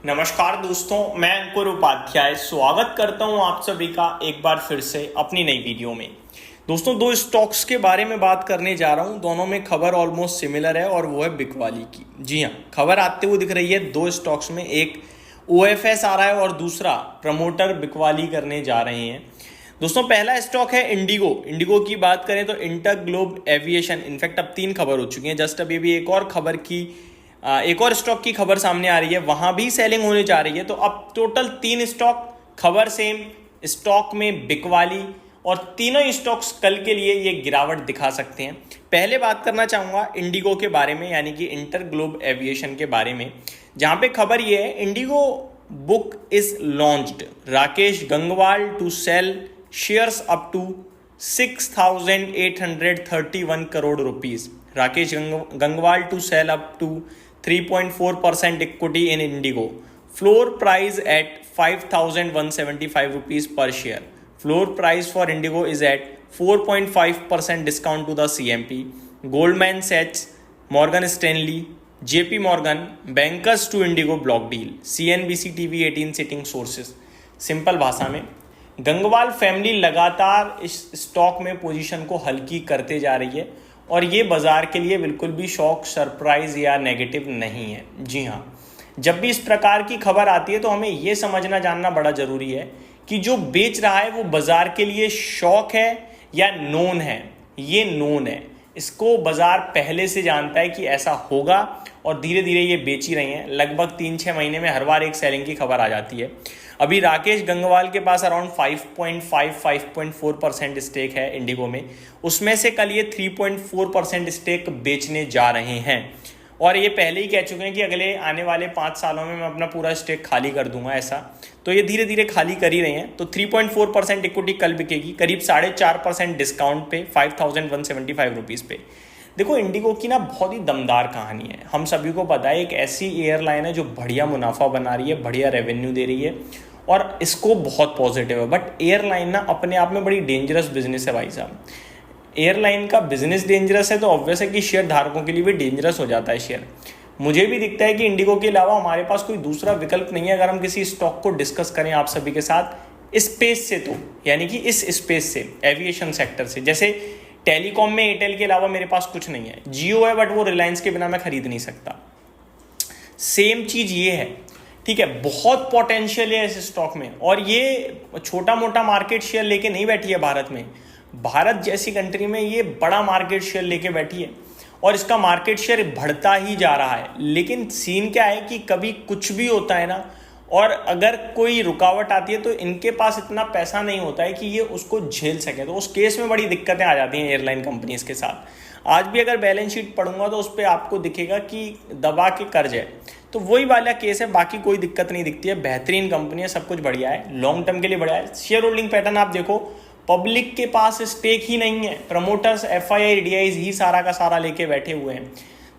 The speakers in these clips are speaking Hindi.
नमस्कार दोस्तों, मैं अंकुर उपाध्याय स्वागत करता हूं आप सभी का एक बार फिर से अपनी नई वीडियो में। दोस्तों, दो स्टॉक्स के बारे में बात करने जा रहा हूं। दोनों में खबर ऑलमोस्ट सिमिलर है और वो है बिकवाली की। जी हाँ, खबर आते हुए दिख रही है दो स्टॉक्स में, एक ओएफएस आ रहा है और दूसरा प्रमोटर बिकवाली करने जा रहे हैं। दोस्तों, पहला स्टॉक है इंडिगो। इंडिगो की बात करें तो इंटर ग्लोब एविएशन, इनफैक्ट अब 3 खबर हो चुकी हैं। जस्ट अभी भी एक और स्टॉक की खबर सामने आ रही है, वहां भी सेलिंग होने जा रही है। तो अब टोटल 3 स्टॉक, खबर सेम, स्टॉक में बिकवाली, और तीनों स्टॉक्स कल के लिए ये गिरावट दिखा सकते हैं। पहले बात करना चाहूंगा इंडिगो के बारे में, यानी कि इंटर ग्लोब एविएशन के बारे में, जहां पे खबर ये है IndiGo book is launched, Rakesh Gangwal to sell shares up to 6,831 crore rupees. Rakesh Gangwal to sell up to 3.4% equity in Indigo. Floor price at 5,175 rupees per share. Floor price for Indigo is at 4.5% discount to the CMP. Goldman Sachs, Morgan Stanley, JP Morgan, bankers to Indigo block deal. CNBC TV 18 sitting sources. Simple भाषा में, गंगवाल फैमिली लगातार इस स्टॉक में पोजीशन को हल्की करते जा रही है और ये बाजार के लिए बिल्कुल भी शॉक, सरप्राइज या नेगेटिव नहीं है। जी हाँ, जब भी इस प्रकार की खबर आती है तो हमें ये समझना जानना बड़ा जरूरी है कि जो बेच रहा है वो बाजार के लिए शॉक है या नोन है। ये नोन है, इसको बाजार पहले से जानता है कि ऐसा होगा और धीरे धीरे ये बेच ही रही हैं। लगभग 3-6 महीने में हर बार एक सेलिंग की खबर आ जाती है। अभी राकेश गंगवाल के पास अराउंड 5.4% स्टेक है इंडिगो में, उसमें से कल ये 3.4% स्टेक बेचने जा रहे हैं और ये पहले ही कह चुके हैं कि अगले आने वाले 5 सालों में मैं अपना पूरा स्टेक खाली कर दूंगा। ऐसा तो ये धीरे धीरे खाली कर ही रहे हैं। तो 3.4% इक्विटी कल बिकेगी करीब 4.5% डिस्काउंट पे 5,175 रुपीज़ पे। देखो, इंडिगो की ना बहुत ही दमदार कहानी है। हम सभी को पता है एक ऐसी एयरलाइन है जो बढ़िया मुनाफा बना रही है, बढ़िया रेवेन्यू दे रही है और इसको बहुत पॉजिटिव है। बट एयरलाइन ना अपने आप में बड़ी डेंजरस बिजनेस है भाई साहब। एयरलाइन का बिजनेस डेंजरस है तो ऑब्वियस है कि शेयर धारकों के लिए भी डेंजरस हो जाता है शेयर। मुझे भी दिखता है कि इंडिगो के अलावा हमारे पास कोई दूसरा विकल्प नहीं है अगर हम किसी स्टॉक को डिस्कस करें आप सभी के साथ स्पेस से, तो यानी कि इस स्पेस से, एविएशन सेक्टर से। जैसे टेलीकॉम में एयरटेल के अलावा मेरे पास कुछ नहीं है, जियो है बट वो रिलायंस के बिना मैं खरीद नहीं सकता। सेम चीज ये है, ठीक है। बहुत पोटेंशियल है इस स्टॉक में और ये छोटा मोटा मार्केट शेयर लेके नहीं बैठी है भारत में। भारत जैसी कंट्री में ये बड़ा मार्केट शेयर लेके बैठी है और इसका मार्केट शेयर बढ़ता ही जा रहा है। लेकिन सीन क्या है कि कभी कुछ भी होता है ना, और अगर कोई रुकावट आती है तो इनके पास इतना पैसा नहीं होता है कि ये उसको झेल सके। तो उस केस में बड़ी दिक्कतें आ जाती हैं एयरलाइन कंपनीज के साथ। आज भी अगर बैलेंस शीट पढ़ूंगा तो उस पर आपको दिखेगा कि दबा के कर्ज है, तो वही वाला केस है। बाकी कोई दिक्कत नहीं दिखती है, बेहतरीन कंपनी है, सब कुछ बढ़िया है, लॉन्ग टर्म के लिए बढ़िया है। शेयर होल्डिंग पैटर्न आप देखो, पब्लिक के पास स्टेक ही नहीं है, प्रमोटर्स एफआईआई डीआईज ही सारा का सारा लेके बैठे हुए हैं।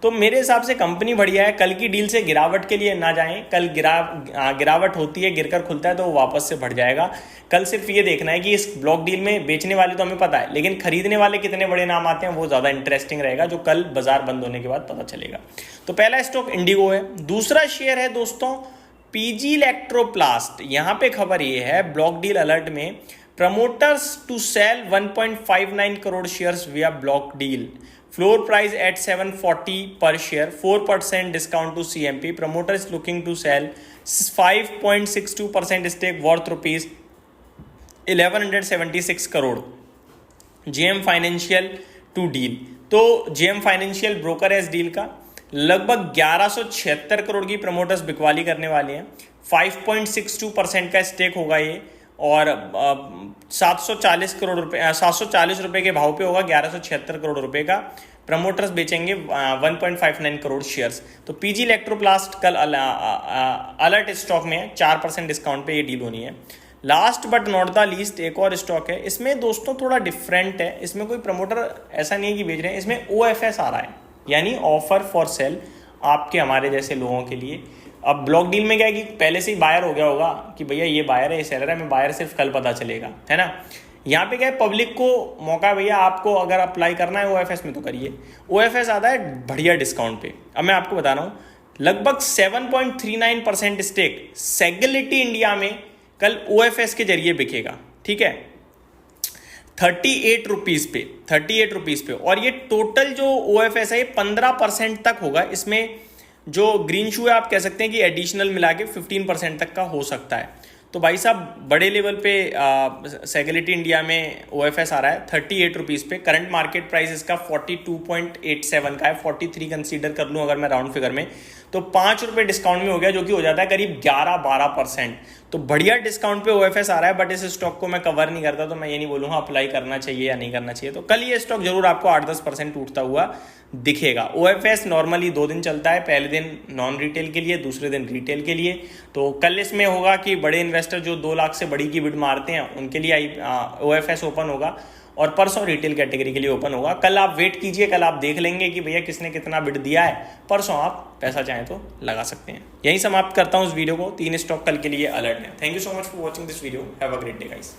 तो मेरे हिसाब से कंपनी बढ़िया है। कल की डील से गिरावट के लिए ना जाएं। कल गिरावट होती है, गिरकर खुलता है तो वो वापस से बढ़ जाएगा। कल सिर्फ ये देखना है कि इस ब्लॉक डील में बेचने वाले तो हमें पता है, लेकिन खरीदने वाले कितने बड़े नाम आते हैं वो ज़्यादा इंटरेस्टिंग रहेगा, जो कल बाजार बंद होने के बाद पता चलेगा। तो पहला स्टॉक इंडिगो है। दूसरा शेयर है दोस्तों पीजी इलेक्ट्रोप्लास्ट। यहाँ पे खबर ये है, ब्लॉक डील अलर्ट में, promoters to sell 1.59 crore shares via block deal. Floor price at 740 per share, 4% discount to CMP. Promoter is looking to sell 5.62% stake worth rupees 1176 crore. JM Financial to deal। तो JM Financial ब्रोकर है इस डील का। लगभग 1176 करोड़ की प्रमोटर्स बिकवाली करने वाले हैं। 5.62% का स्टेक होगा ये और 740 रुपए के भाव पे होगा। 1176 करोड़ रुपए का प्रमोटर्स बेचेंगे 1.59 करोड़ शेयर्स। तो पीजी इलेक्ट्रोप्लास्ट कल अलर्ट स्टॉक में है, 4% डिस्काउंट पे ये डील होनी है। Last but not the least एक और स्टॉक है, इसमें दोस्तों थोड़ा डिफरेंट है। इसमें कोई प्रमोटर ऐसा नहीं है कि बेच रहे हैं, इसमें ओएफएस आ रहा है, यानी ऑफर फॉर सेल, आपके हमारे जैसे लोगों के लिए। अब ब्लॉक डील में क्या है कि पहले से ही बायर हो गया होगा कि भैया ये बायर है, ये सेलर है, मैं बायर सिर्फ कल पता चलेगा, है ना। यहाँ पे क्या है, पब्लिक को मौका, भैया आपको अगर अप्लाई करना है ओएफएस में तो करिए। ओएफएस आता है बढ़िया डिस्काउंट पे। अब मैं आपको बता रहा हूँ, लगभग 7.39% स्टेक सेगलिटी इंडिया में कल OFS के जरिए बिकेगा, ठीक है, 38 रुपीज पे। और ये टोटल जो OFS है ये 15% तक होगा। इसमें जो ग्रीन शू है आप कह सकते हैं कि एडिशनल मिला के 15% तक का हो सकता है। तो भाई साहब बड़े लेवल पे सेगलिटी इंडिया में OFS आ रहा है 38 रुपीज़ पे। करंट मार्केट प्राइस इसका 42.87 का है, 43 कंसीडर कर लूँ अगर मैं राउंड फिगर में, तो 5 रुपये डिस्काउंट में हो गया, जो कि हो जाता है करीब 11-12%। तो बढ़िया डिस्काउंट पे OFS आ रहा है, बट इस स्टॉक को मैं कवर नहीं करता, तो मैं ये नहीं बोलूँगा अप्लाई करना चाहिए या नहीं करना चाहिए। तो कल ये स्टॉक जरूर आपको 8-10% टूटता हुआ दिखेगा। OFS नॉर्मली 2 दिन चलता है, पहले दिन नॉन रिटेल के लिए, दूसरे दिन रिटेल के लिए। तो कल इसमें होगा कि बड़े इन्वेस्टर जो 2 लाख से बड़ी की बिड मारते हैं उनके लिए OFS ओपन होगा, और परसों रिटेल कैटेगरी के लिए ओपन होगा। कल आप वेट कीजिए, कल आप देख लेंगे कि भैया किसने कितना बिड दिया है, परसों आप पैसा चाहें तो लगा सकते हैं। यहीं समाप्त करता हूं इस वीडियो को। 3 स्टॉक कल के लिए अलर्ट है। Thank you so much for watching this video. Have a great day guys.